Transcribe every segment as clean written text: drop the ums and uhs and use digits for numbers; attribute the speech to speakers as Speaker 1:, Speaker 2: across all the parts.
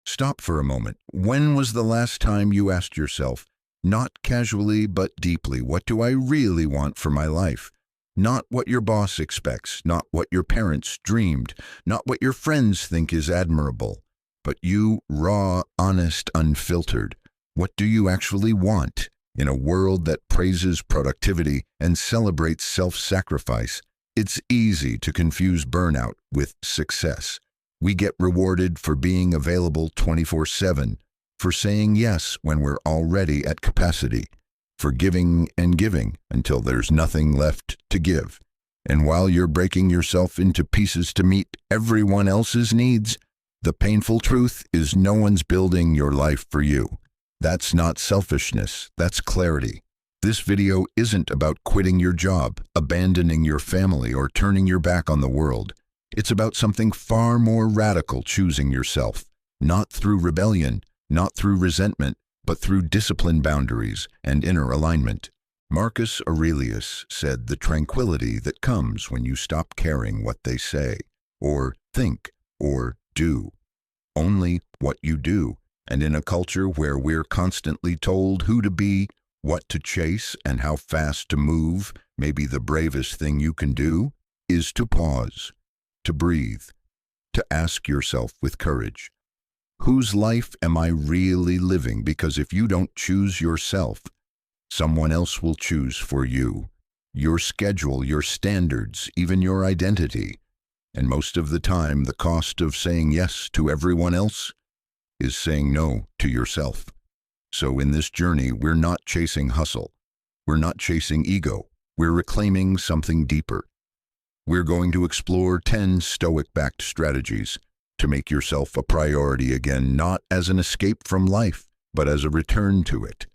Speaker 1: Stop for a moment. When was the last time you asked yourself, not casually but deeply, what do I really want for my life? Not what your boss expects, not what your parents dreamed, not what your friends think is admirable, but you, raw, honest, unfiltered. What do you actually want? In a world that praises productivity and celebrates self-sacrifice, it's easy to confuse burnout with success. We get rewarded for being available 24/7, for saying yes when we're already at capacity, for giving and giving until there's nothing left to give. And while you're breaking yourself into pieces to meet everyone else's needs, the painful truth is no one's building your life for you. That's not selfishness, that's clarity. This video isn't about quitting your job, abandoning your family, or turning your back on the world. It's about something far more radical: choosing yourself, not through rebellion, not through resentment, but through disciplined boundaries and inner alignment. Marcus Aurelius said the tranquility that comes when you stop caring what they say, or think, or do. Only what you do. And in a culture where we're constantly told who to be, what to chase, and how fast to move, maybe the bravest thing you can do is to pause, to breathe, to ask yourself with courage, whose life am I really living? Because if you don't choose yourself, someone else will choose for you. Your schedule, your standards, even your identity. And most of the time, the cost of saying yes to everyone else is saying no to yourself. So in this journey, we're not chasing hustle. We're not chasing ego. We're reclaiming something deeper. We're going to explore 10 Stoic-backed strategies to make yourself a priority again, not as an escape from life, but as a return to it.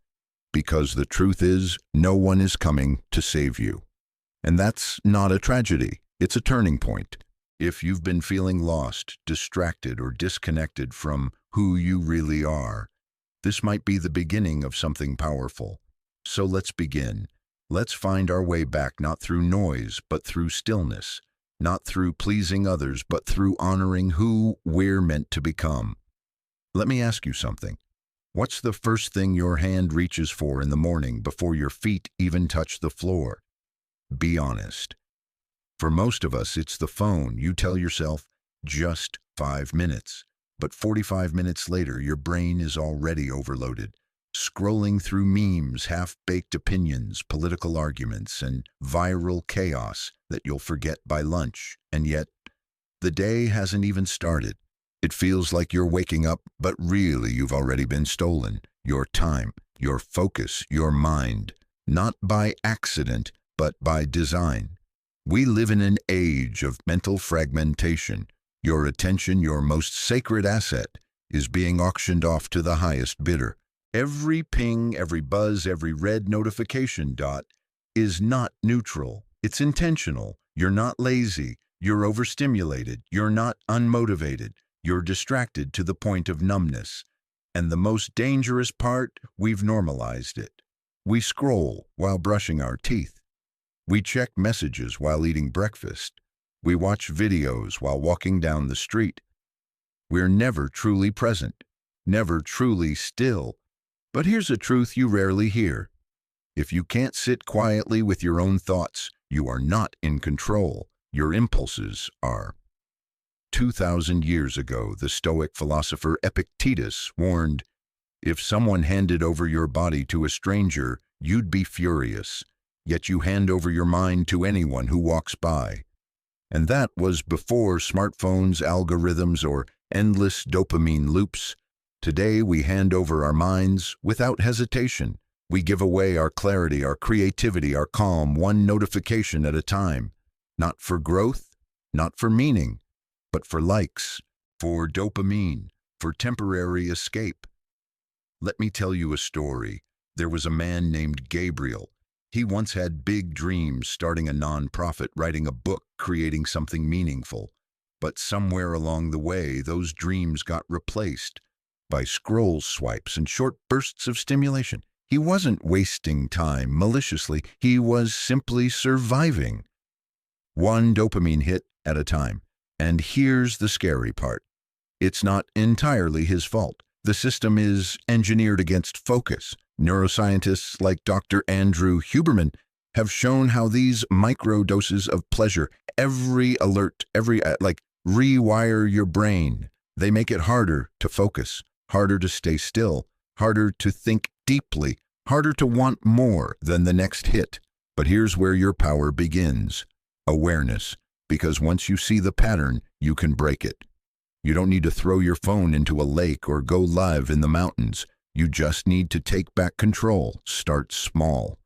Speaker 1: Because the truth is, no one is coming to save you. And that's not a tragedy. It's a turning point. If you've been feeling lost, distracted, or disconnected from who you really are, this might be the beginning of something powerful. So let's begin. Let's find our way back, not through noise, but through stillness, not through pleasing others, but through honoring who we're meant to become. Let me ask you something. What's the first thing your hand reaches for in the morning before your feet even touch the floor? Be honest. For most of us, it's the phone. You tell yourself, just 5 minutes. But 45 minutes later, your brain is already overloaded, scrolling through memes, half-baked opinions, political arguments, and viral chaos that you'll forget by lunch. And yet, the day hasn't even started. It feels like you're waking up, but really you've already been stolen. Your time, your focus, your mind. Not by accident, but by design. We live in an age of mental fragmentation. Your attention, your most sacred asset, is being auctioned off to the highest bidder. Every ping, every buzz, every red notification dot is not neutral. It's intentional. You're not lazy. You're overstimulated. You're not unmotivated. You're distracted to the point of numbness. And the most dangerous part, we've normalized it. We scroll while brushing our teeth. We check messages while eating breakfast. We watch videos while walking down the street. We're never truly present, never truly still. But here's a truth you rarely hear. If you can't sit quietly with your own thoughts, you are not in control. Your impulses are. 2,000 years ago, the Stoic philosopher Epictetus warned, if someone handed over your body to a stranger, you'd be furious. Yet you hand over your mind to anyone who walks by. And that was before smartphones, algorithms, or endless dopamine loops. Today we hand over our minds without hesitation. We give away our clarity, our creativity, our calm, one notification at a time. Not for growth, not for meaning, but for likes, for dopamine, for temporary escape. Let me tell you a story. There was a man named Gabriel. He once had big dreams, starting a nonprofit, writing a book, creating something meaningful. But somewhere along the way, those dreams got replaced by scroll swipes and short bursts of stimulation. He wasn't wasting time maliciously. He was simply surviving. One dopamine hit at a time. And here's the scary part. It's not entirely his fault. The system is engineered against focus. Neuroscientists like Dr. Andrew Huberman have shown how these micro doses of pleasure, every alert, rewire your brain. They make it harder to focus, harder to stay still, harder to think deeply, harder to want more than the next hit. But here's where your power begins. Awareness. Because once you see the pattern, you can break it. You don't need to throw your phone into a lake or go live in the mountains. You just need to take back control. Start small.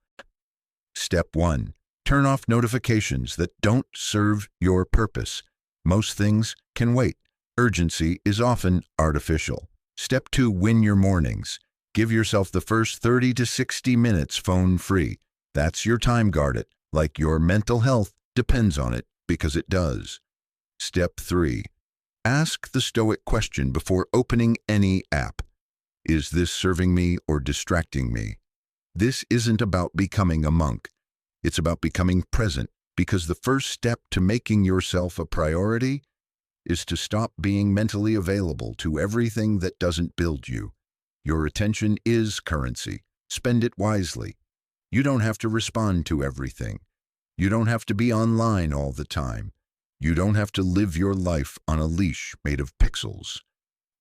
Speaker 1: Step 1. Turn off notifications that don't serve your purpose. Most things can wait. Urgency is often artificial. Step 2. Win your mornings. Give yourself the first 30 to 60 minutes phone-free. That's your time guarded, like your mental health depends on it, because it does. Step 3. Ask the Stoic question before opening any app. Is this serving me or distracting me? This isn't about becoming a monk. It's about becoming present, because the first step to making yourself a priority is to stop being mentally available to everything that doesn't build you. Your attention is currency. Spend it wisely. You don't have to respond to everything. You don't have to be online all the time. You don't have to live your life on a leash made of pixels.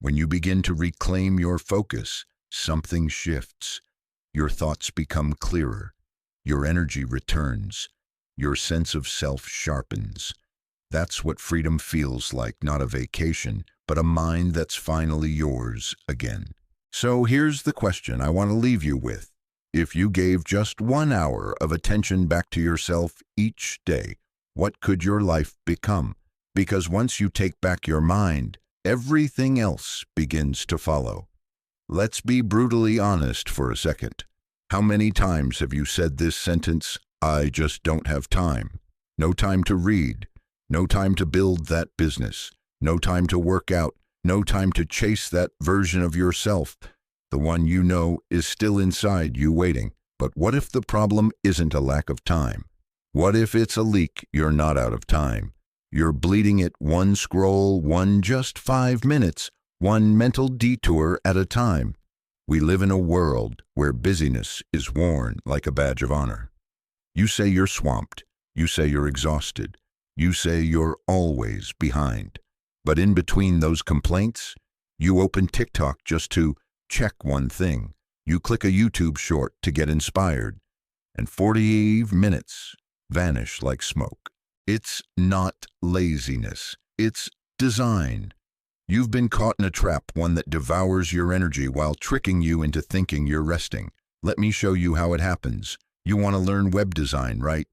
Speaker 1: When you begin to reclaim your focus, something shifts. Your thoughts become clearer. Your energy returns. Your sense of self sharpens. That's what freedom feels like, not a vacation, but a mind that's finally yours again. So here's the question I want to leave you with. If you gave just 1 hour of attention back to yourself each day, what could your life become? Because once you take back your mind, everything else begins to follow. Let's be brutally honest for a second. How many times have you said this sentence, I just don't have time? No time to read, no time to build that business, no time to work out, no time to chase that version of yourself. The one you know is still inside you waiting. But what if the problem isn't a lack of time? What if it's a leak? You're not out of time. You're bleeding it one scroll, just 5 minutes, one mental detour at a time. We live in a world where busyness is worn like a badge of honor. You say you're swamped. You say you're exhausted. You say you're always behind. But in between those complaints, you open TikTok just to check one thing. You click a YouTube short to get inspired, and 40 minutes vanish like smoke. It's not laziness. It's design. You've been caught in a trap, one that devours your energy while tricking you into thinking you're resting. Let me show you how it happens. You want to learn web design, right?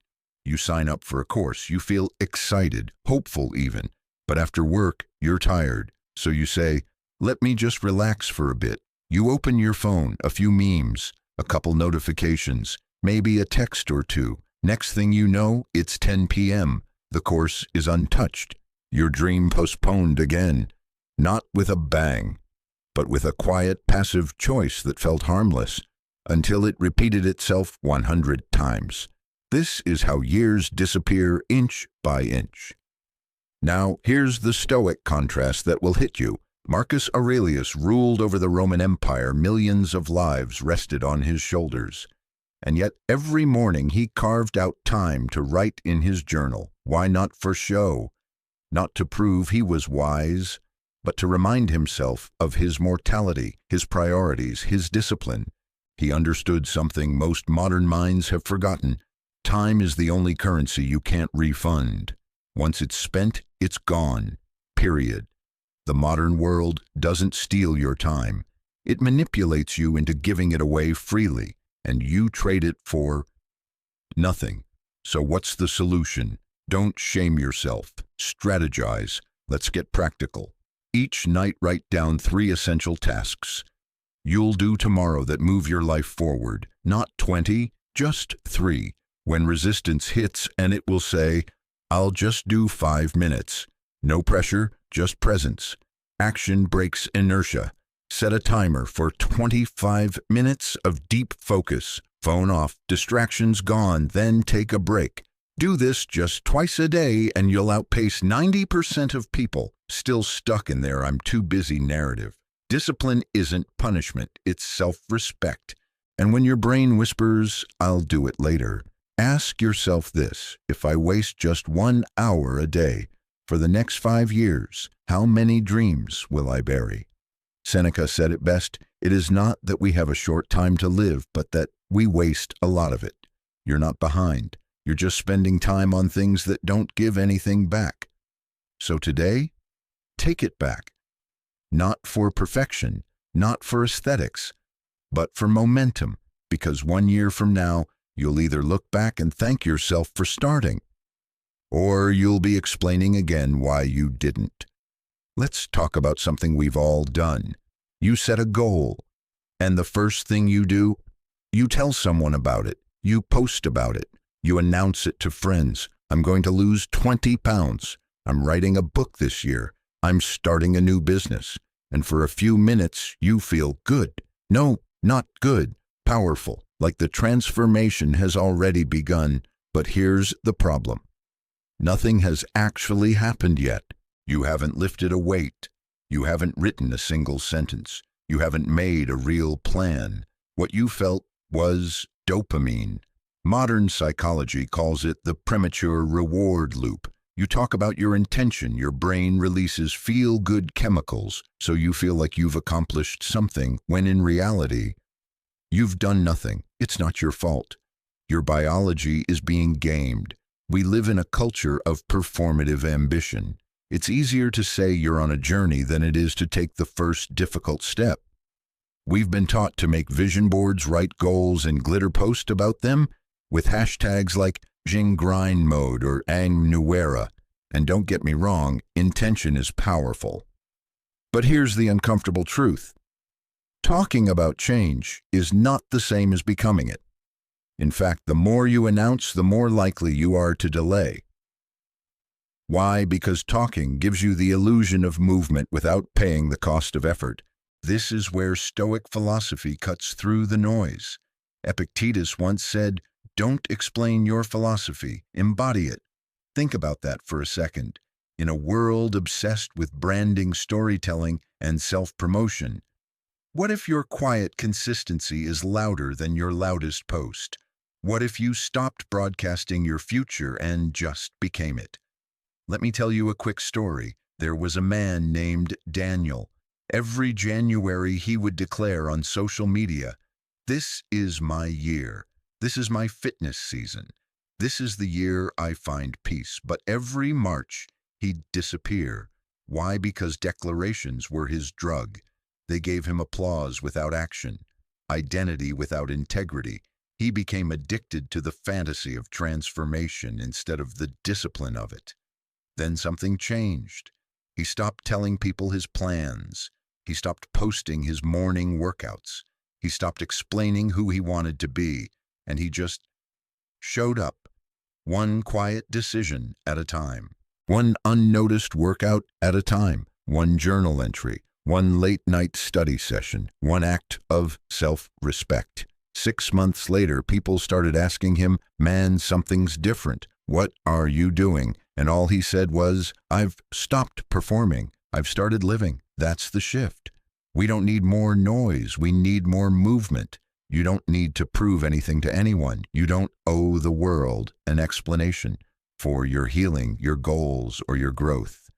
Speaker 1: You sign up for a course. You feel excited, hopeful even. But after work, you're tired. So you say, let me just relax for a bit. You open your phone, a few memes, a couple notifications, maybe a text or two. Next thing you know, it's 10 p.m. The course is untouched. Your dream postponed again. Not with a bang, but with a quiet, passive choice that felt harmless, until it repeated itself 100 times. This is how years disappear inch by inch. Now, here's the Stoic contrast that will hit you. Marcus Aurelius ruled over the Roman Empire. Millions of lives rested on his shoulders. And yet every morning he carved out time to write in his journal. Why not for show? Not to prove he was wise, but to remind himself of his mortality, his priorities, his discipline. He understood something most modern minds have forgotten. Time is the only currency you can't refund. Once it's spent, it's gone. Period. The modern world doesn't steal your time. It manipulates you into giving it away freely, and you trade it for nothing. So what's the solution? Don't shame yourself. Strategize. Let's get practical. Each night write down 3 essential tasks you'll do tomorrow that move your life forward. Not 20, just 3. When resistance hits, and it will say, I'll just do 5 minutes. No pressure, just presence. Action breaks inertia. Set a timer for 25 minutes of deep focus. Phone off, distractions gone, then take a break. Do this just twice a day and you'll outpace 90% of people still stuck in their "I'm too busy" narrative. Discipline isn't punishment, it's self-respect. And when your brain whispers, "I'll do it later," ask yourself this: if I waste just 1 hour a day for the next 5 years, how many dreams will I bury? Seneca said it best: it is not that we have a short time to live, but that we waste a lot of it. You're not behind. You're just spending time on things that don't give anything back. So today, take it back. Not for perfection, not for aesthetics, but for momentum, because 1 year from now, you'll either look back and thank yourself for starting, or you'll be explaining again why you didn't. Let's talk about something we've all done. You set a goal, and the first thing you do, you tell someone about it, you post about it, you announce it to friends. "I'm going to lose 20 pounds. I'm writing a book this year. I'm starting a new business." And for a few minutes, you feel good. No, not good. Powerful, like the transformation has already begun. But here's the problem. Nothing has actually happened yet. You haven't lifted a weight. You haven't written a single sentence. You haven't made a real plan. What you felt was dopamine. Modern psychology calls it the premature reward loop. You talk about your intention, your brain releases feel-good chemicals, so you feel like you've accomplished something, when in reality, you've done nothing. It's not your fault. Your biology is being gamed. We live in a culture of performative ambition. It's easier to say you're on a journey than it is to take the first difficult step. We've been taught to make vision boards, write goals, and glitter post about them with hashtags like Jing Grind Mode or Ang Nuera. And don't get me wrong, intention is powerful. But here's the uncomfortable truth. Talking about change is not the same as becoming it. In fact, the more you announce, the more likely you are to delay. Why? Because talking gives you the illusion of movement without paying the cost of effort. This is where Stoic philosophy cuts through the noise. Epictetus once said, "Don't explain your philosophy, embody it." Think about that for a second. In a world obsessed with branding, storytelling, and self-promotion, what if your quiet consistency is louder than your loudest post? What if you stopped broadcasting your future and just became it? Let me tell you a quick story. There was a man named Daniel. Every January he would declare on social media, "This is my year. This is my fitness season. This is the year I find peace." But every March he'd disappear. Why? Because declarations were his drug. They gave him applause without action, identity without integrity. He became addicted to the fantasy of transformation instead of the discipline of it. Then something changed. He stopped telling people his plans. He stopped posting his morning workouts. He stopped explaining who he wanted to be, and he just showed up, one quiet decision at a time, one unnoticed workout at a time, one journal entry, one late-night study session, one act of self-respect. 6 months later, people started asking him, "Man, something's different. What are you doing?" And all he said was, "I've stopped performing. I've started living." That's the shift. We don't need more noise. We need more movement. You don't need to prove anything to anyone. You don't owe the world an explanation for your healing, your goals, or your growth.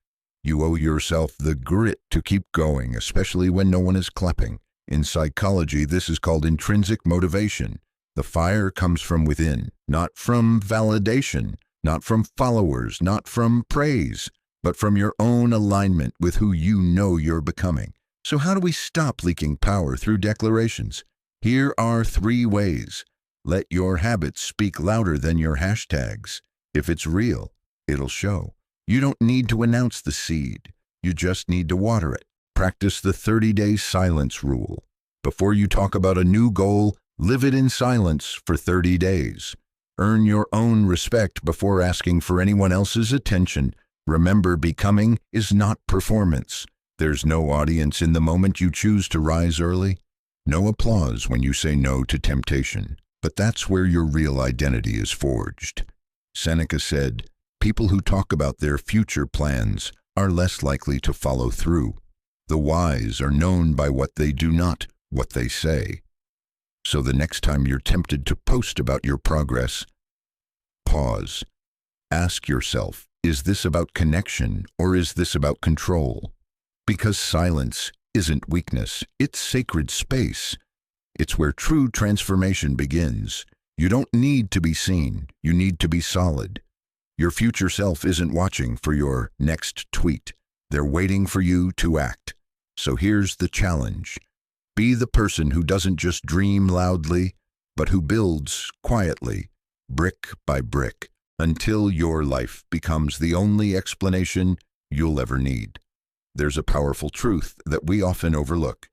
Speaker 1: You owe yourself the grit to keep going, especially when no one is clapping. In psychology, this is called intrinsic motivation. The fire comes from within, not from validation, not from followers, not from praise, but from your own alignment with who you know you're becoming. So how do we stop leaking power through declarations? Here are 3 ways. Let your habits speak louder than your hashtags. If it's real, it'll show. You don't need to announce the seed. You just need to water it. Practice the 30-day silence rule. Before you talk about a new goal, live it in silence for 30 days. Earn your own respect before asking for anyone else's attention. Remember, becoming is not performance. There's no audience in the moment you choose to rise early. No applause when you say no to temptation. But that's where your real identity is forged. Seneca said, "People who talk about their future plans are less likely to follow through. The wise are known by what they do, not what they say." So the next time you're tempted to post about your progress, pause. Ask yourself, is this about connection or is this about control? Because silence isn't weakness, it's sacred space. It's where true transformation begins. You don't need to be seen, you need to be solid. Your future self isn't watching for your next tweet. They're waiting for you to act. So here's the challenge. Be the person who doesn't just dream loudly, but who builds quietly, brick by brick, until your life becomes the only explanation you'll ever need. There's a powerful truth that we often overlook.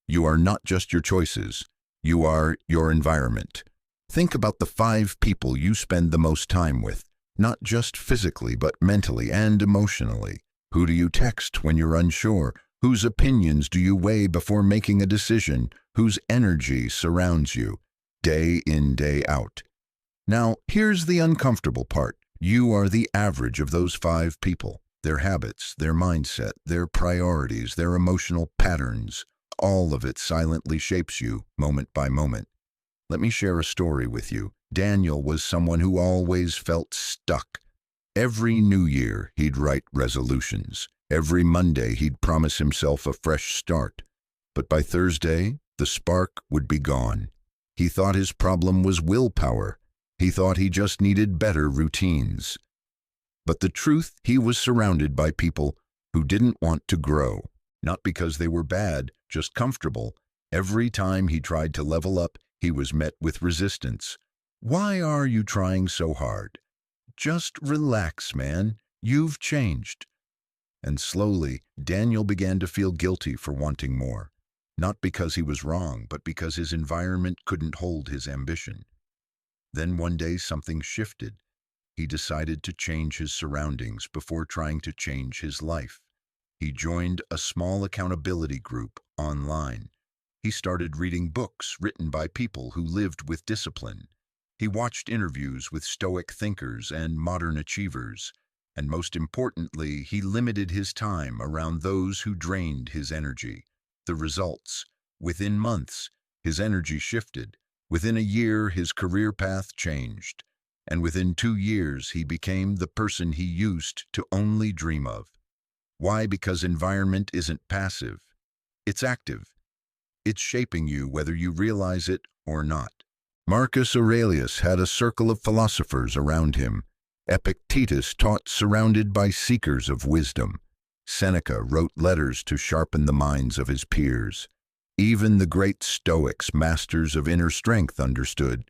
Speaker 1: You are not just your choices. You are your environment. Think about the 5 people you spend the most time with, not just physically, but mentally and emotionally. Who do you text when you're unsure? Whose opinions do you weigh before making a decision? Whose energy surrounds you, day in, day out? Now, here's the uncomfortable part. You are the average of those 5 people. Their habits, their mindset, their priorities, their emotional patterns, all of it silently shapes you, moment by moment. Let me share a story with you. Daniel was someone who always felt stuck. Every New Year, he'd write resolutions. Every Monday, he'd promise himself a fresh start. But by Thursday, the spark would be gone. He thought his problem was willpower. He thought he just needed better routines. But the truth, he was surrounded by people who didn't want to grow. Not because they were bad, just comfortable. Every time he tried to level up, he was met with resistance. Why are you trying so hard? Just relax, man. You've changed. And slowly, Daniel began to feel guilty for wanting more. Not because he was wrong, but because his environment couldn't hold his ambition. Then one day something shifted. He decided to change his surroundings before trying to change his life. He joined a small accountability group online. He started reading books written by people who lived with discipline. He watched interviews with Stoic thinkers and modern achievers. And most importantly, he limited his time around those who drained his energy. The results: within months, his energy shifted. Within a year, his career path changed. And within 2 years, he became the person he used to only dream of. Why? Because environment isn't passive. It's active. It's shaping you whether you realize it or not. Marcus Aurelius had a circle of philosophers around him. Epictetus taught surrounded by seekers of wisdom. Seneca wrote letters to sharpen the minds of his peers. Even the great Stoics, masters of inner strength, understood.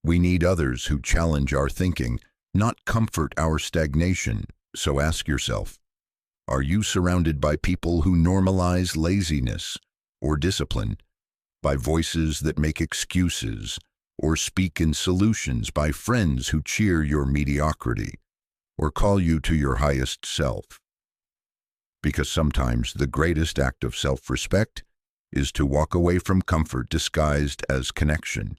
Speaker 1: We need others who challenge our thinking, not comfort our stagnation. So ask yourself, are you surrounded by people who normalize laziness or discipline? By voices that make excuses or speak in solutions? By friends who cheer your mediocrity or call you to your highest self? Because sometimes the greatest act of self-respect is to walk away from comfort disguised as connection.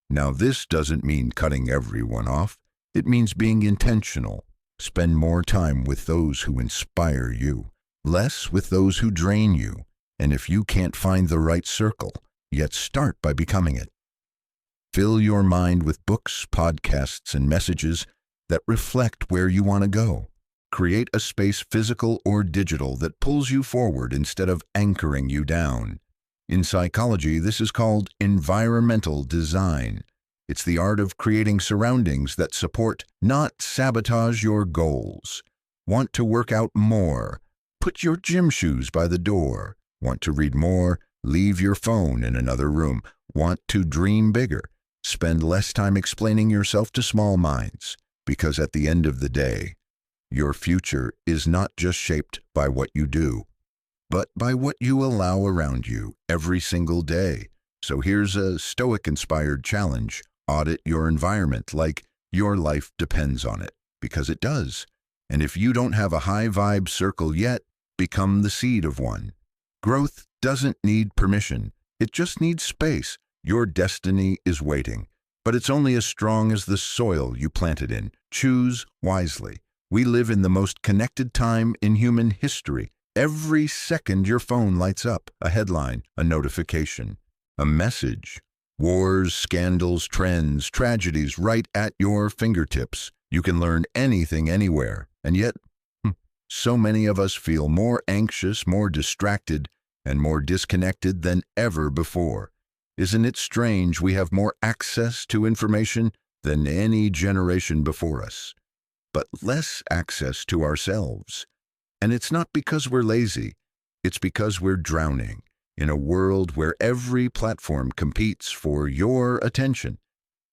Speaker 1: Now, this doesn't mean cutting everyone off. It means being intentional. Spend more time with those who inspire you, less with those who drain you. And if you can't find the right circle, yet start by becoming it. Fill your mind with books, podcasts, and messages that reflect where you want to go. Create a space, physical or digital, that pulls you forward instead of anchoring you down. In psychology, this is called environmental design. It's the art of creating surroundings that support, not sabotage, your goals. Want to work out more? Put your gym shoes by the door. Want to read more? Leave your phone in another room. Want to dream bigger? Spend less time explaining yourself to small minds. Because at the end of the day, your future is not just shaped by what you do, but by what you allow around you every single day. So here's a Stoic-inspired challenge. Audit your environment like your life depends on it, because it does. And if you don't have a high-vibe circle yet, become the seed of one. Growth doesn't need permission. It just needs space. Your destiny is waiting, but it's only as strong as the soil you plant it in. Choose wisely. We live in the most connected time in human history. Every second your phone lights up, a headline, a notification, a message. Wars, scandals, trends, tragedies right at your fingertips. You can learn anything anywhere. And yet, so many of us feel more anxious, more distracted, and more disconnected than ever before. Isn't it strange we have more access to information than any generation before us, but less access to ourselves? And it's not because we're lazy, it's because we're drowning in a world where every platform competes for your attention.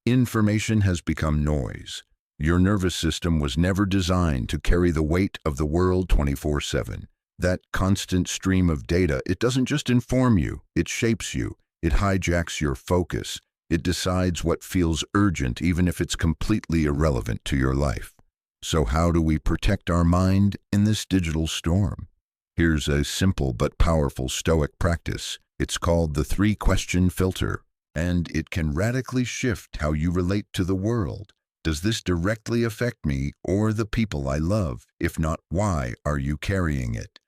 Speaker 1: Information has become noise. Your nervous system was never designed to carry the weight of the world 24/7. That constant stream of data, it doesn't just inform you, it shapes you. It hijacks your focus. It decides what feels urgent, even if it's completely irrelevant to your life. So how do we protect our mind in this digital storm? Here's a simple but powerful Stoic practice. It's called the 3-question filter, and it can radically shift how you relate to the world. Does this directly affect me or the people I love? If not, why are you carrying it?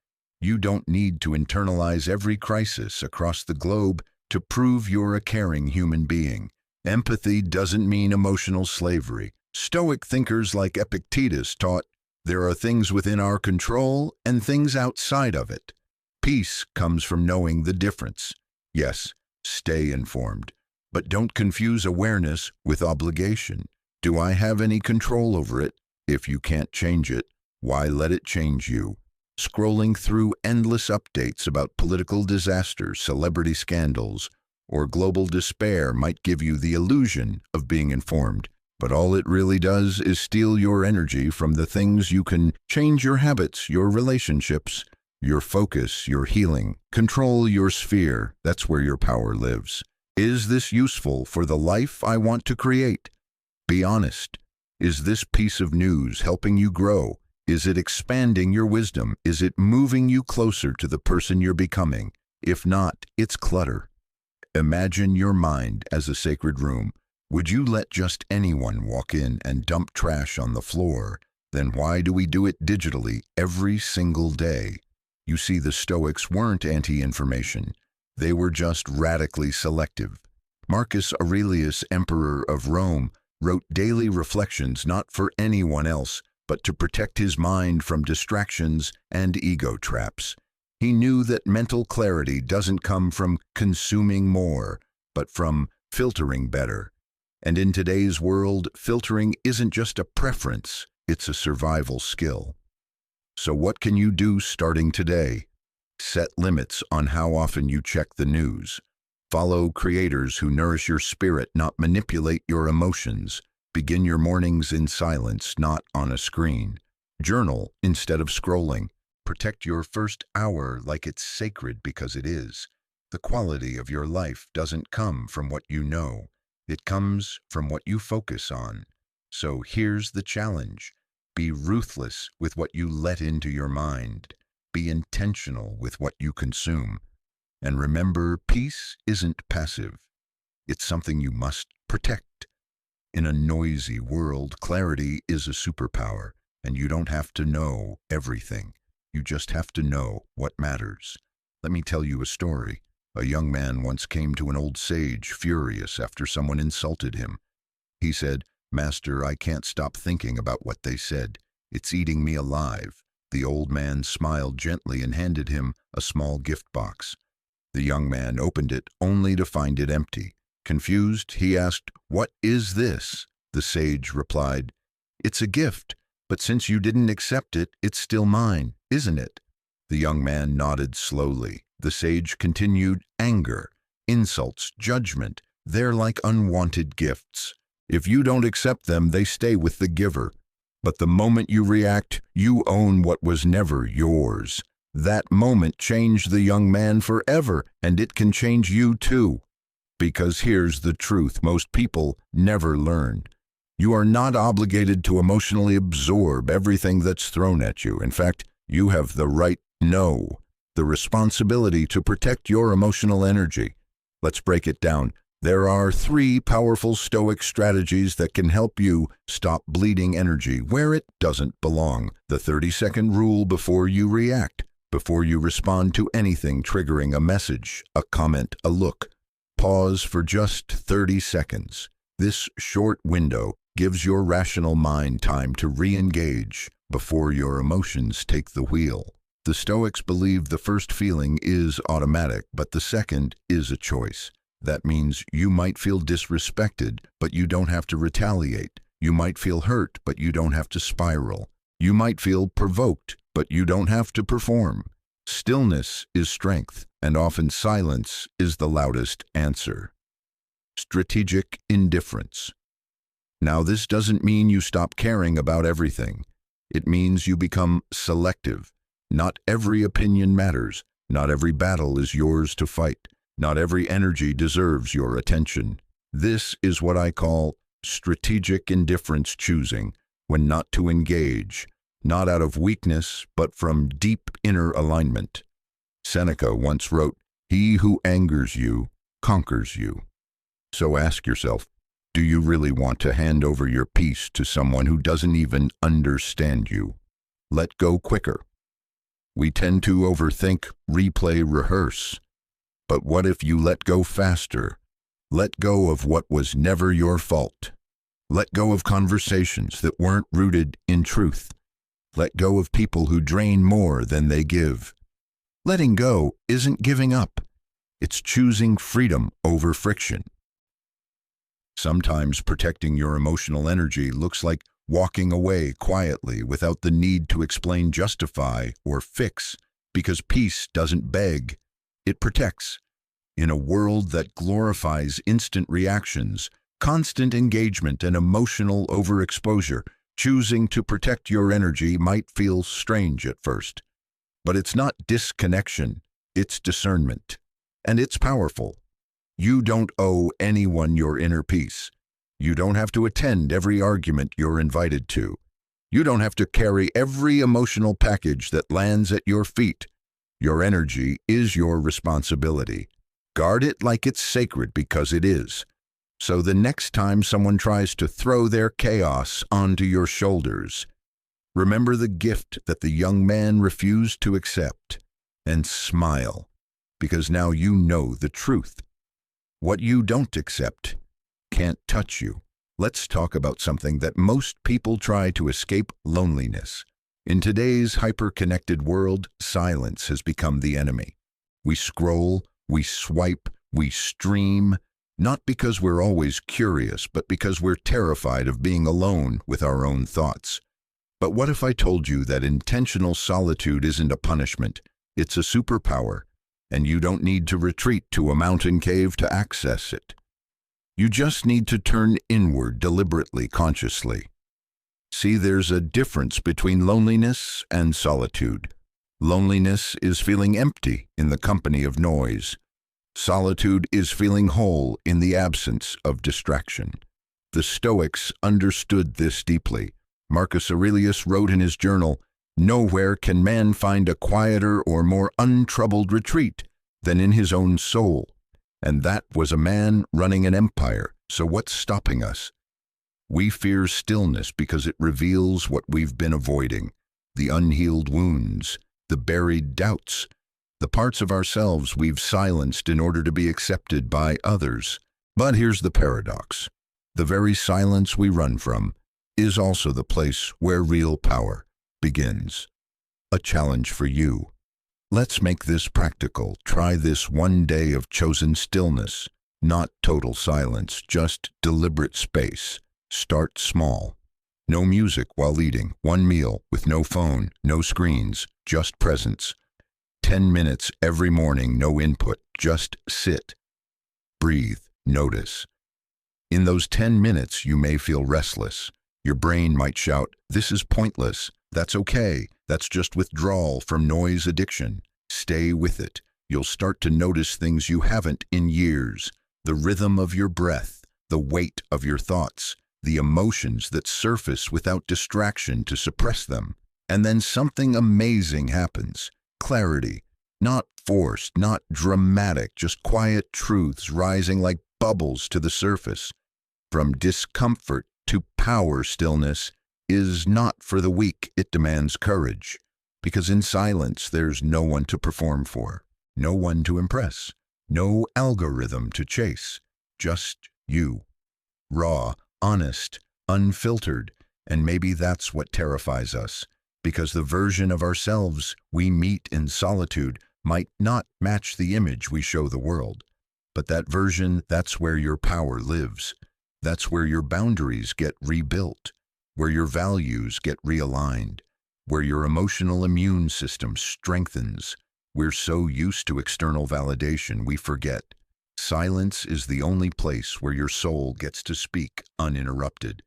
Speaker 1: You don't need to internalize every crisis across the globe to prove you're a caring human being. Empathy doesn't mean emotional slavery. Stoic thinkers like Epictetus taught there are things within our control and things outside of it. Peace comes from knowing the difference. Yes, stay informed, but don't confuse awareness with obligation. Do I have any control over it? If you can't change it, why let it change you? Scrolling through endless updates about political disasters, celebrity scandals, or global despair might give you the illusion of being informed, but all it really does is steal your energy from the things you can change: your habits, your relationships, your focus, your healing. Control your sphere. That's where your power lives. Is this useful for the life I want to create? Be honest. Is this piece of news helping you grow? Is it expanding your wisdom? Is it moving you closer to the person you're becoming? If not, it's clutter. Imagine your mind as a sacred room. Would you let just anyone walk in and dump trash on the floor? Then why do we do it digitally every single day? You see, the Stoics weren't anti-information. They were just radically selective. Marcus Aurelius, emperor of Rome, wrote daily reflections not for anyone else, but to protect his mind from distractions and ego traps. He knew that mental clarity doesn't come from consuming more, but from filtering better. And in today's world, filtering isn't just a preference, it's a survival skill. So what can you do starting today? Set limits on how often you check the news. Follow creators who nourish your spirit, not manipulate your emotions. Begin your mornings in silence, not on a screen. Journal instead of scrolling. Protect your first hour like it's sacred, because it is. The quality of your life doesn't come from what you know. It comes from what you focus on. So here's the challenge. Be ruthless with what you let into your mind. Be intentional with what you consume. And remember, peace isn't passive. It's something you must protect. In a noisy world, clarity is a superpower, and you don't have to know everything. You just have to know what matters. Let me tell you a story. A young man once came to an old sage, furious after someone insulted him. He said, "Master, I can't stop thinking about what they said. It's eating me alive." The old man smiled gently and handed him a small gift box. The young man opened it only to find it empty. Confused, he asked, "What is this?" The sage replied, "It's a gift, but since you didn't accept it, it's still mine, isn't it?" The young man nodded slowly. The sage continued, "Anger, insults, judgment, they're like unwanted gifts. If you don't accept them, they stay with the giver. But the moment you react, you own what was never yours." That moment changed the young man forever, and it can change you too. Because here's the truth most people never learn. You are not obligated to emotionally absorb everything that's thrown at you. In fact, you have the right, no, the responsibility to protect your emotional energy. Let's break it down. There are 3 powerful Stoic strategies that can help you stop bleeding energy where it doesn't belong. The 30-second rule before you react, before you respond to anything triggering a message, a comment, a look. Pause for just 30 seconds. This short window gives your rational mind time to re-engage before your emotions take the wheel. The Stoics believe the first feeling is automatic, but the second is a choice. That means you might feel disrespected, but you don't have to retaliate. You might feel hurt, but you don't have to spiral. You might feel provoked, but you don't have to perform. Stillness is strength, and often silence is the loudest answer. Strategic indifference. Now, this doesn't mean you stop caring about everything. It means you become selective. Not every opinion matters. Not every battle is yours to fight. Not every energy deserves your attention. This is what I call strategic indifference, choosing when not to engage, not out of weakness, but from deep inner alignment. Seneca once wrote, "He who angers you conquers you." So ask yourself, do you really want to hand over your peace to someone who doesn't even understand you? Let go quicker. We tend to overthink, replay, rehearse. But what if you let go faster? Let go of what was never your fault. Let go of conversations that weren't rooted in truth. Let go of people who drain more than they give. Letting go isn't giving up. It's choosing freedom over friction. Sometimes protecting your emotional energy looks like walking away quietly without the need to explain, justify, or fix, because peace doesn't beg, it protects. In a world that glorifies instant reactions, constant engagement, and emotional overexposure, choosing to protect your energy might feel strange at first. But it's not disconnection, it's discernment. And it's powerful. You don't owe anyone your inner peace. You don't have to attend every argument you're invited to. You don't have to carry every emotional package that lands at your feet. Your energy is your responsibility. Guard it like it's sacred, because it is. So the next time someone tries to throw their chaos onto your shoulders, remember the gift that the young man refused to accept, and smile, because now you know the truth. What you don't accept can't touch you. Let's talk about something that most people try to escape: loneliness. In today's hyper-connected world, silence has become the enemy. We scroll, we swipe, we stream, not because we're always curious, but because we're terrified of being alone with our own thoughts. But what if I told you that intentional solitude isn't a punishment, it's a superpower, and you don't need to retreat to a mountain cave to access it? You just need to turn inward deliberately, consciously. See, there's a difference between loneliness and solitude. Loneliness is feeling empty in the company of noise. Solitude is feeling whole in the absence of distraction. The Stoics understood this deeply. Marcus Aurelius wrote in his journal, "Nowhere can man find a quieter or more untroubled retreat than in his own soul." And that was a man running an empire. So what's stopping us? We fear stillness because it reveals what we've been avoiding: the unhealed wounds, the buried doubts, the parts of ourselves we've silenced in order to be accepted by others. But here's the paradox. The very silence we run from is also the place where real power begins. A challenge for you. Let's make this practical. Try this one day of chosen stillness, not total silence, just deliberate space. Start small. No music while eating, one meal with no phone, no screens, just presence. 10 minutes every morning, no input, just sit. Breathe, notice. In those 10 minutes, you may feel restless. Your brain might shout, "This is pointless." That's okay. That's just withdrawal from noise addiction. Stay with it. You'll start to notice things you haven't in years. The rhythm of your breath, the weight of your thoughts, the emotions that surface without distraction to suppress them. And then something amazing happens. Clarity. Not forced, not dramatic, just quiet truths rising like bubbles to the surface. From discomfort to power, stillness is not for the weak. It demands courage, because in silence there's no one to perform for, no one to impress, no algorithm to chase, just you. Raw, honest, unfiltered, and maybe that's what terrifies us, because the version of ourselves we meet in solitude might not match the image we show the world. But that version, that's where your power lives. That's where your boundaries get rebuilt, where your values get realigned, where your emotional immune system strengthens. We're so used to external validation we forget. Silence is the only place where your soul gets to speak uninterrupted.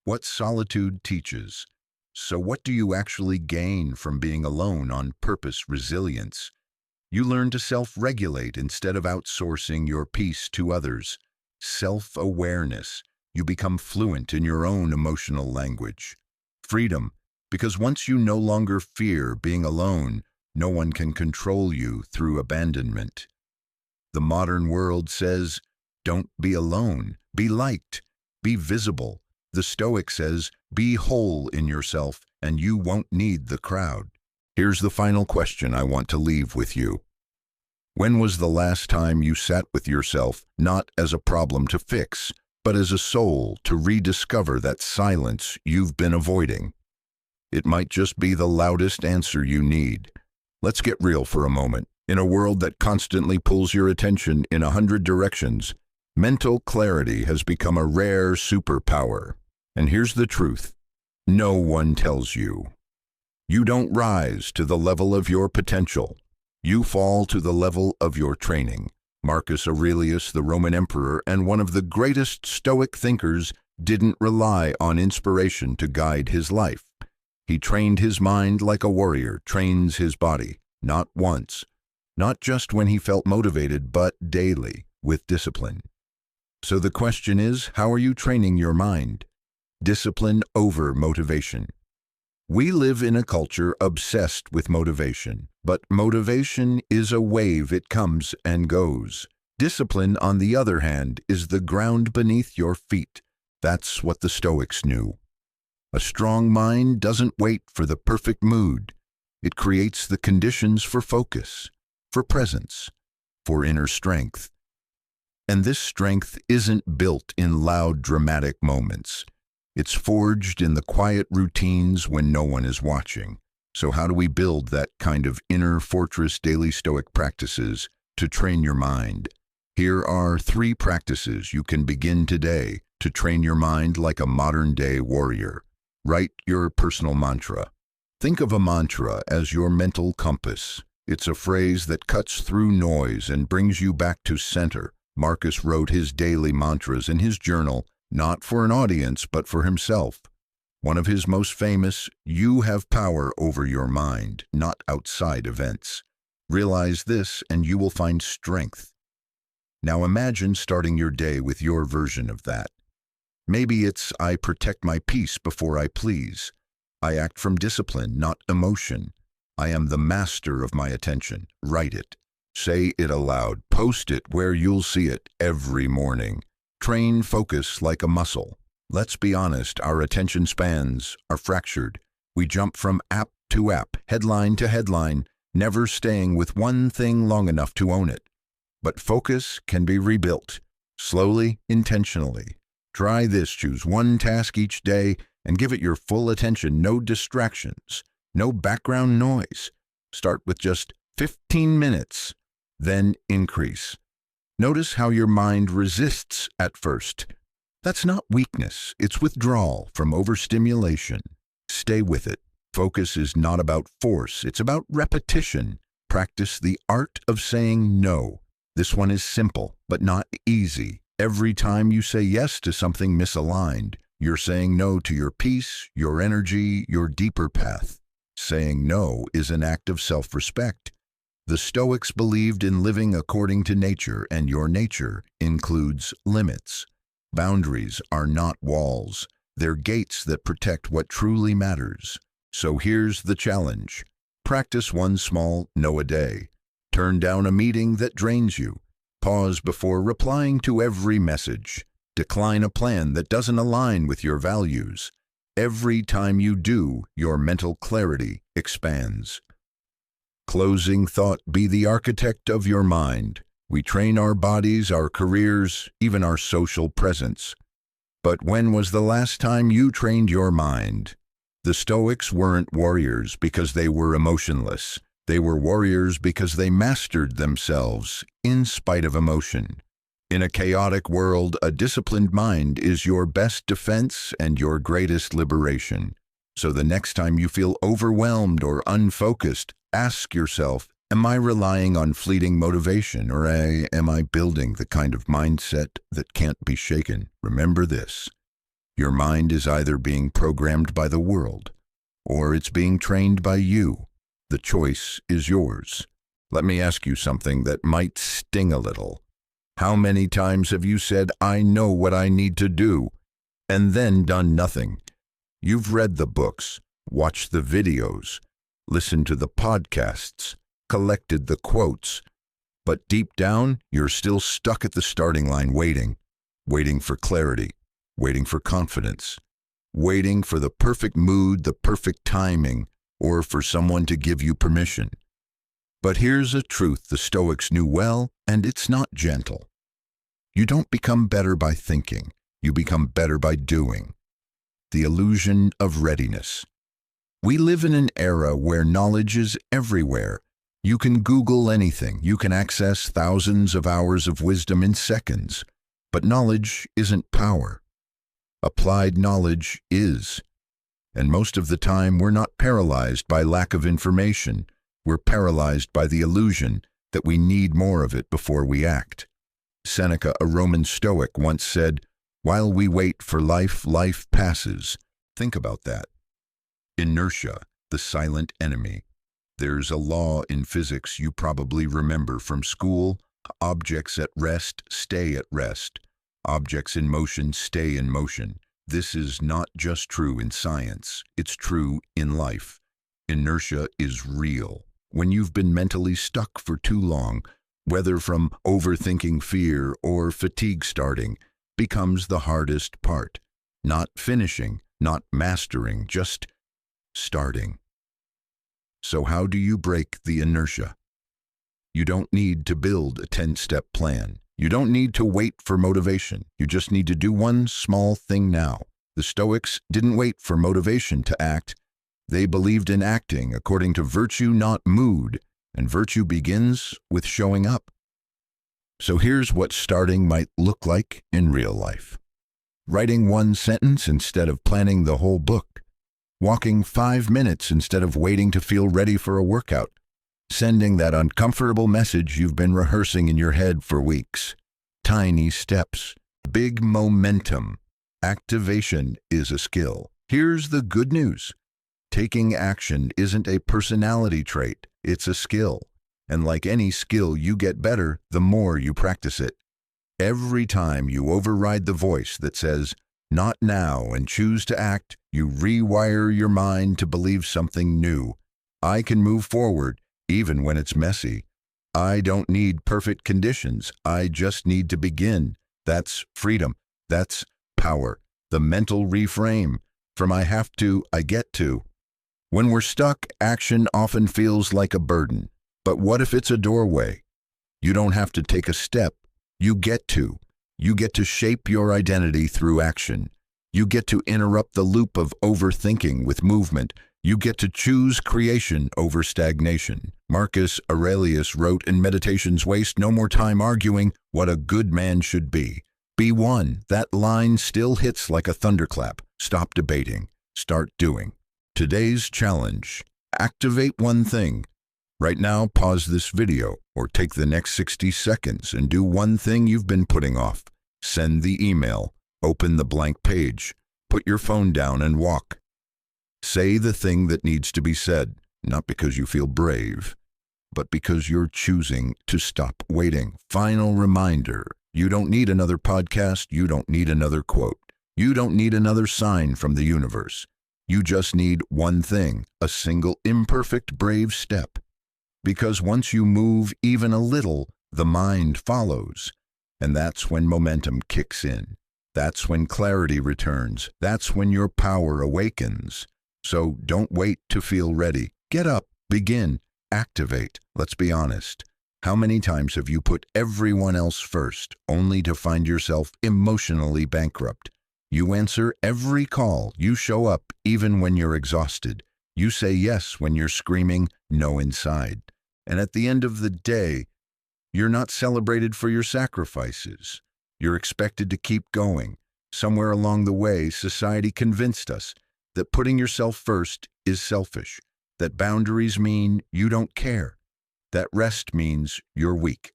Speaker 1: What solitude teaches. So what do you actually gain from being alone on purpose? Resilience. You learn to self-regulate instead of outsourcing your peace to others. Self-awareness. You become fluent in your own emotional language. Freedom. Because once you no longer fear being alone, no one can control you through abandonment. The modern world says, don't be alone, be liked, be visible. The Stoic says, be whole in yourself and you won't need the crowd. Here's the final question I want to leave with you. When was the last time you sat with yourself, not as a problem to fix, but as a soul to rediscover that silence you've been avoiding? It might just be the loudest answer you need. Let's get real for a moment. In a world that constantly pulls your attention in 100 directions, mental clarity has become a rare superpower. And here's the truth. No one tells you. You don't rise to the level of your potential. You fall to the level of your training. Marcus Aurelius, the Roman emperor and one of the greatest Stoic thinkers, didn't rely on inspiration to guide his life. He trained his mind like a warrior trains his body, not once, not just when he felt motivated, but daily, with discipline. So the question is, how are you training your mind? Discipline over motivation. We live in a culture obsessed with motivation, but motivation is a wave. It comes and goes. Discipline, on the other hand, is the ground beneath your feet. That's what the Stoics knew. A strong mind doesn't wait for the perfect mood. It creates the conditions for focus, for presence, for inner strength. And this strength isn't built in loud, dramatic moments. It's forged in the quiet routines when no one is watching. So how do we build that kind of inner fortress? Daily Stoic practices to train your mind. Here are 3 practices you can begin today to train your mind like a modern-day warrior. Write your personal mantra. Think of a mantra as your mental compass. It's a phrase that cuts through noise and brings you back to center. Marcus wrote his daily mantras in his journal, not for an audience, but for himself. One of his most famous, you have power over your mind, not outside events. Realize this and you will find strength. Now imagine starting your day with your version of that. Maybe it's, I protect my peace before I please. I act from discipline, not emotion. I am the master of my attention. Write it. Say it aloud. Post it where you'll see it every morning. Train focus like a muscle. Let's be honest, our attention spans are fractured. We jump from app to app, headline to headline, never staying with one thing long enough to own it. But focus can be rebuilt, slowly, intentionally. Try this. Choose one task each day and give it your full attention. No distractions, no background noise. Start with just 15 minutes, then increase. Notice how your mind resists at first. That's not weakness, it's withdrawal from overstimulation. Stay with it. Focus is not about force, it's about repetition. Practice the art of saying no. This one is simple, but not easy. Every time you say yes to something misaligned, you're saying no to your peace, your energy, your deeper path. Saying no is an act of self-respect. The Stoics believed in living according to nature, and your nature includes limits. Boundaries are not walls. They're gates that protect what truly matters. So here's the challenge. Practice one small no a day. Turn down a meeting that drains you. Pause before replying to every message. Decline a plan that doesn't align with your values. Every time you do, your mental clarity expands. Closing thought: be the architect of your mind. We train our bodies, our careers, even our social presence. But when was the last time you trained your mind? The Stoics weren't warriors because they were emotionless. They were warriors because they mastered themselves in spite of emotion. In a chaotic world, a disciplined mind is your best defense and your greatest liberation. So the next time you feel overwhelmed or unfocused, ask yourself, am I relying on fleeting motivation, or am I building the kind of mindset that can't be shaken? Remember this: your mind is either being programmed by the world, or it's being trained by you. The choice is yours. Let me ask you something that might sting a little. How many times have you said, I know what I need to do, and then done nothing? You've read the books, watched the videos, listened to the podcasts, collected the quotes, but deep down, you're still stuck at the starting line waiting for clarity, waiting for confidence, waiting for the perfect mood, the perfect timing, or for someone to give you permission. But here's a truth the Stoics knew well, and it's not gentle. You don't become better by thinking, you become better by doing. The illusion of readiness. We live in an era where knowledge is everywhere. You can Google anything, you can access thousands of hours of wisdom in seconds, but knowledge isn't power. Applied knowledge is. And most of the time, we're not paralyzed by lack of information. We're paralyzed by the illusion that we need more of it before we act. Seneca, a Roman Stoic, once said, while we wait for life, life passes. Think about that. Inertia, the silent enemy. There's a law in physics you probably remember from school. Objects at rest stay at rest. Objects in motion stay in motion. This is not just true in science, it's true in life. Inertia is real. When you've been mentally stuck for too long, whether from overthinking fear or fatigue, starting becomes the hardest part. Not finishing, not mastering, just starting. So how do you break the inertia? You don't need to build a 10-step plan. You don't need to wait for motivation. You just need to do one small thing now. The Stoics didn't wait for motivation to act. They believed in acting according to virtue, not mood, and virtue begins with showing up. So here's what starting might look like in real life. Writing one sentence instead of planning the whole book. Walking 5 minutes instead of waiting to feel ready for a workout. Sending that uncomfortable message you've been rehearsing in your head for weeks. Tiny steps, big momentum. Activation is a skill. Here's the good news. Taking action isn't a personality trait, it's a skill. And like any skill, you get better the more you practice it. Every time you override the voice that says, not now, and choose to act, you rewire your mind to believe something new. I can move forward, even when it's messy. I don't need perfect conditions. I just need to begin. That's freedom. That's power. The mental reframe. From I have to, I get to. When we're stuck, action often feels like a burden. But what if it's a doorway? You don't have to take a step. You get to. You get to shape your identity through action. You get to interrupt the loop of overthinking with movement. You get to choose creation over stagnation. Marcus Aurelius wrote in Meditations, waste no more time arguing what a good man should be. Be one. That line still hits like a thunderclap. Stop debating. Start doing. Today's challenge. Activate one thing. Right now, pause this video or take the next 60 seconds and do one thing you've been putting off. Send the email. Open the blank page. Put your phone down and walk. Say the thing that needs to be said, not because you feel brave, but because you're choosing to stop waiting. Final reminder, you don't need another podcast, you don't need another quote, you don't need another sign from the universe. You just need one thing, a single imperfect, brave step. Because once you move even a little, the mind follows. And that's when momentum kicks in. That's when clarity returns. That's when your power awakens. So don't wait to feel ready. Get up, begin, activate. Let's be honest. How many times have you put everyone else first, only to find yourself emotionally bankrupt? You answer every call. You show up even when you're exhausted. You say yes when you're screaming no inside. And at the end of the day, you're not celebrated for your sacrifices. You're expected to keep going. Somewhere along the way, society convinced us that putting yourself first is selfish, that boundaries mean you don't care, that rest means you're weak.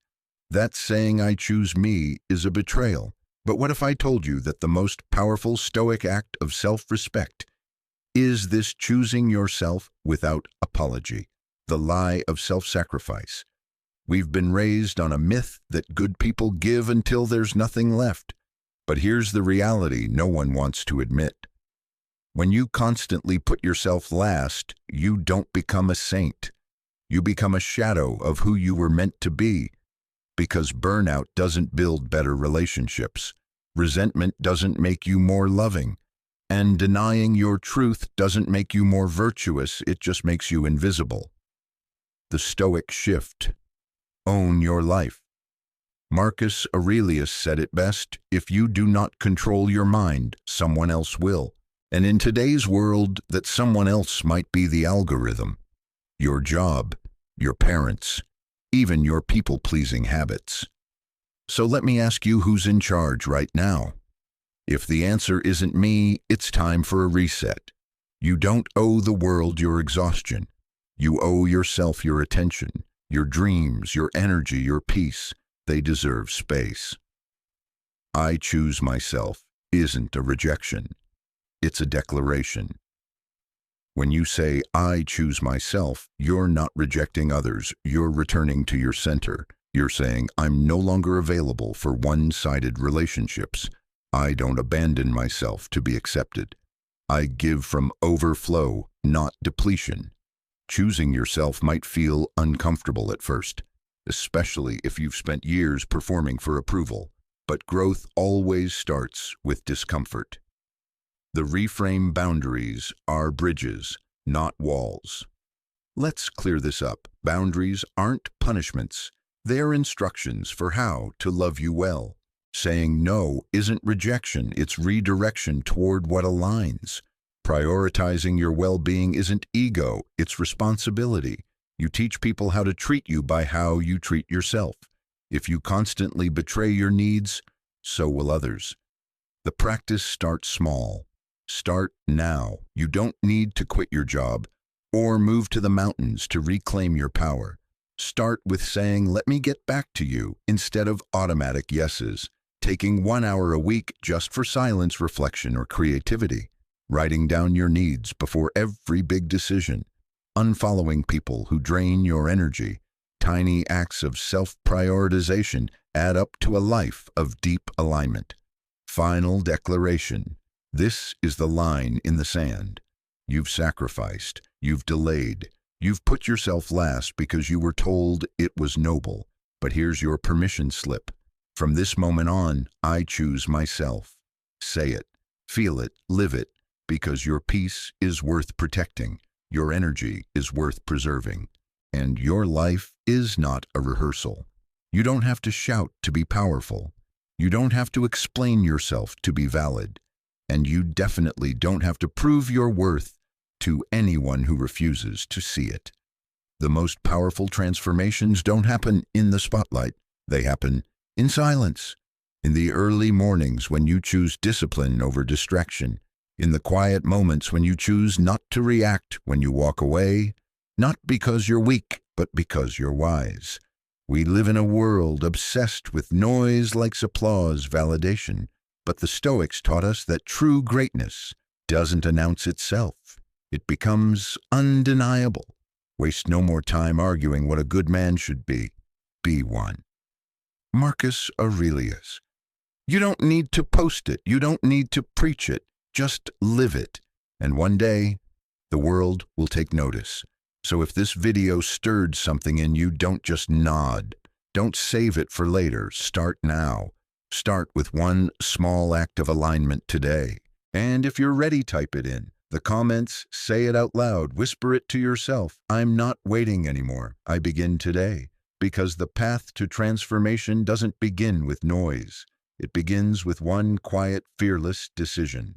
Speaker 1: That saying, "I choose me," is a betrayal. But what if I told you that the most powerful Stoic act of self-respect is this choosing yourself without apology, the lie of self-sacrifice? We've been raised on a myth that good people give until there's nothing left. But here's the reality no one wants to admit. When you constantly put yourself last, you don't become a saint. You become a shadow of who you were meant to be. Because burnout doesn't build better relationships. Resentment doesn't make you more loving. And denying your truth doesn't make you more virtuous, it just makes you invisible. The Stoic shift. Own your life. Marcus Aurelius said it best, "If you do not control your mind, someone else will." And in today's world, that someone else might be the algorithm, your job, your parents, even your people-pleasing habits. So let me ask you, who's in charge right now? If the answer isn't me, it's time for a reset. You don't owe the world your exhaustion. You owe yourself your attention, your dreams, your energy, your peace. They deserve space. "I choose myself" isn't a rejection. It's a declaration. When you say, "I choose myself," you're not rejecting others. You're returning to your center. You're saying, "I'm no longer available for one-sided relationships. I don't abandon myself to be accepted. I give from overflow, not depletion." Choosing yourself might feel uncomfortable at first, especially if you've spent years performing for approval. But growth always starts with discomfort. The reframe: boundaries are bridges, not walls. Let's clear this up. Boundaries aren't punishments. They're instructions for how to love you well. Saying no isn't rejection, it's redirection toward what aligns. Prioritizing your well-being isn't ego, it's responsibility. You teach people how to treat you by how you treat yourself. If you constantly betray your needs, so will others. The practice starts small. Start now. You don't need to quit your job or move to the mountains to reclaim your power. Start with saying, "Let me get back to you," instead of automatic yeses. Taking 1 hour a week just for silence, reflection, or creativity. Writing down your needs before every big decision. Unfollowing people who drain your energy. Tiny acts of self-prioritization add up to a life of deep alignment. Final declaration. This is the line in the sand. You've sacrificed. You've delayed. You've put yourself last because you were told it was noble. But here's your permission slip. From this moment on, I choose myself. Say it, feel it, live it, because your peace is worth protecting. Your energy is worth preserving. And your life is not a rehearsal. You don't have to shout to be powerful. You don't have to explain yourself to be valid. And you definitely don't have to prove your worth to anyone who refuses to see it. The most powerful transformations don't happen in the spotlight. They happen in silence. In the early mornings when you choose discipline over distraction. In the quiet moments when you choose not to react when you walk away. Not because you're weak, but because you're wise. We live in a world obsessed with noise, likes, applause, validation. But the Stoics taught us that true greatness doesn't announce itself. It becomes undeniable. Waste no more time arguing what a good man should be. Be one. Marcus Aurelius. You don't need to post it. You don't need to preach it. Just live it. And one day, the world will take notice. So if this video stirred something in you, don't just nod. Don't save it for later. Start now. Start with one small act of alignment today. And if you're ready, type it in the comments, say it out loud, whisper it to yourself. I'm not waiting anymore. I begin today. Because the path to transformation doesn't begin with noise. It begins with one quiet, fearless decision.